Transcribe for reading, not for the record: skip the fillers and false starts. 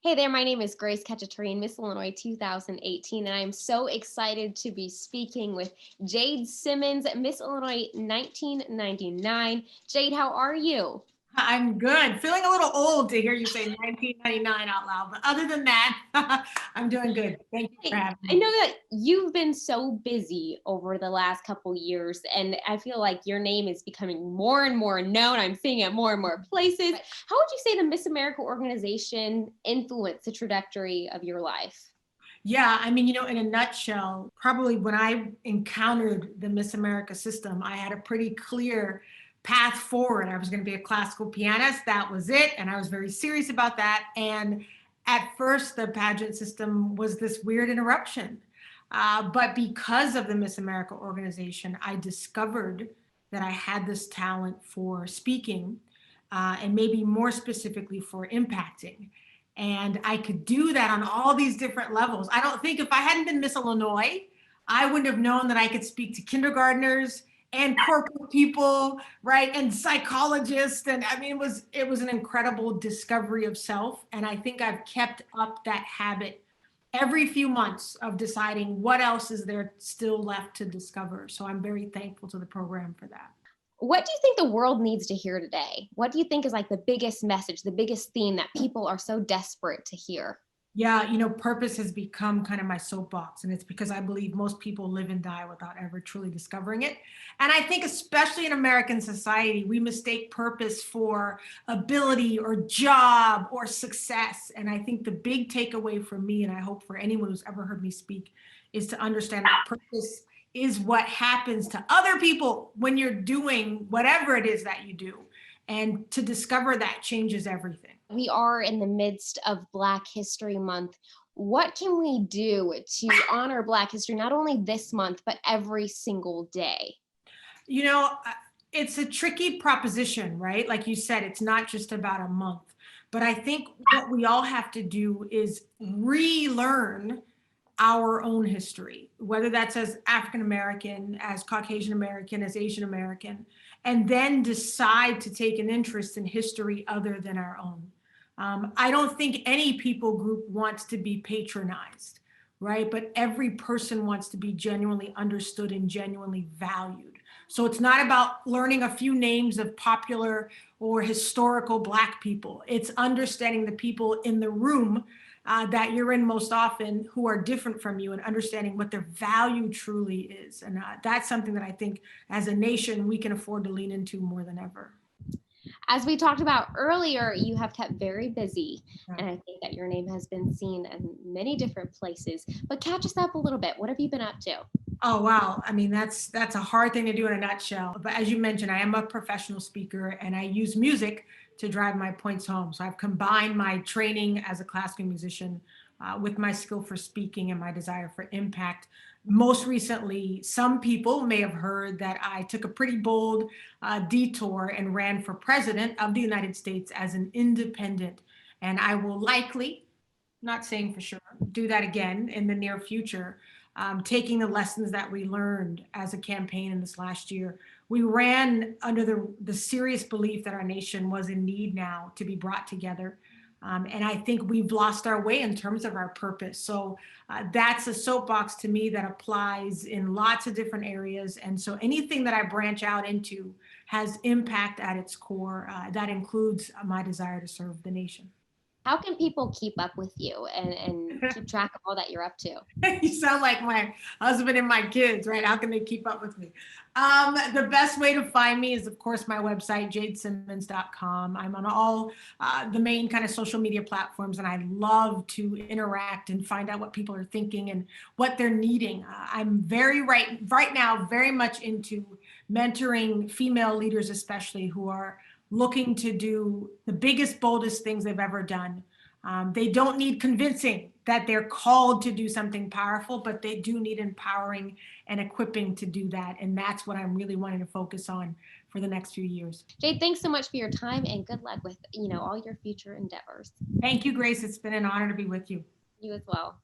Hey there, my name is Grace Khachaturian, Miss Illinois 2018, and I'm so excited to be speaking with Jade Simmons, Miss Illinois 1999. Jade, how are you? I'm good. Feeling a little old to hear you say 1999 out loud, but other than that, I'm doing good. Thank you for Hey, having I me. know that you've been so busy over the last couple years, and I feel like your name is becoming more and more known. I'm seeing it more and more places. How would you say the Miss America organization influenced the trajectory of your life? Yeah, I mean, in a nutshell, probably when I encountered the Miss America system, I had a pretty clear path forward. I was going to be a classical pianist. That was it. And I was very serious about that. And at first, the pageant system was this weird interruption. But because of the Miss America organization, I discovered that I had this talent for speaking, and maybe more specifically for impacting. And I could do that on all these different levels. I don't think if I hadn't been Miss Illinois, I wouldn't have known that I could speak to kindergartners and corporate people, right? And psychologists. And I mean, it was an incredible discovery of self. And I think I've kept up that habit every few months of deciding what else is there still left to discover. So I'm very thankful to the program for that. What do you think the world needs to hear today? What do you think is like the biggest message, the biggest theme that people are so desperate to hear? Yeah, purpose has become kind of my soapbox, and it's because I believe most people live and die without ever truly discovering it. And I think, especially in American society, we mistake purpose for ability or job or success. And I think the big takeaway for me, and I hope for anyone who's ever heard me speak, is to understand that purpose is what happens to other people when you're doing whatever it is that you do. And to discover that changes everything. We are in the midst of Black History Month. What can we do to honor Black history, not only this month, but every single day? You know, it's a tricky proposition, right? Like you said, it's not just about a month. But I think what we all have to do is relearn our own history, whether that's as African American, as Caucasian American, as Asian American, and then decide to take an interest in history other than our own. I don't think any people group wants to be patronized, right? But every person wants to be genuinely understood and genuinely valued. So it's not about learning a few names of popular or historical Black people. It's understanding the people in the room that you're in most often who are different from you and understanding what their value truly is. And that's something that I think as a nation we can afford to lean into more than ever. As we talked about earlier, you have kept very busy, Yeah. and I think that your name has been seen in many different places. But catch us up a little bit. What have you been up to? Oh wow. I mean, that's a hard thing to do in a nutshell. But as you mentioned, I am a professional speaker and I use music to drive my points home. So I've combined my training as a classical musician with my skill for speaking and my desire for impact. Most recently, some people may have heard that I took a pretty bold detour and ran for president of the United States as an independent. And I will likely, not saying for sure, do that again in the near future, taking the lessons that we learned as a campaign in this last year. We ran under the serious belief that our nation was in need now to be brought together. And I think we've lost our way in terms of our purpose. So that's a soapbox to me that applies in lots of different areas. And so anything that I branch out into has impact at its core. That includes my desire to serve the nation. How can people keep up with you and keep track of all that you're up to? You sound like my husband and my kids, right? How can they keep up with me? The best way to find me is, of course, my website, jadesimmons.com. I'm on all the main kind of social media platforms, and I love to interact and find out what people are thinking and what they're needing. I'm very right now, very much into mentoring female leaders, especially who are looking to do the biggest, boldest things they've ever done. They don't need convincing that they're called to do something powerful, but they do need empowering and equipping to do that. And that's what I'm really wanting to focus on for the next few years. Jade, thanks so much for your time and good luck with, all your future endeavors. Thank you, Grace. It's been an honor to be with you. You as well.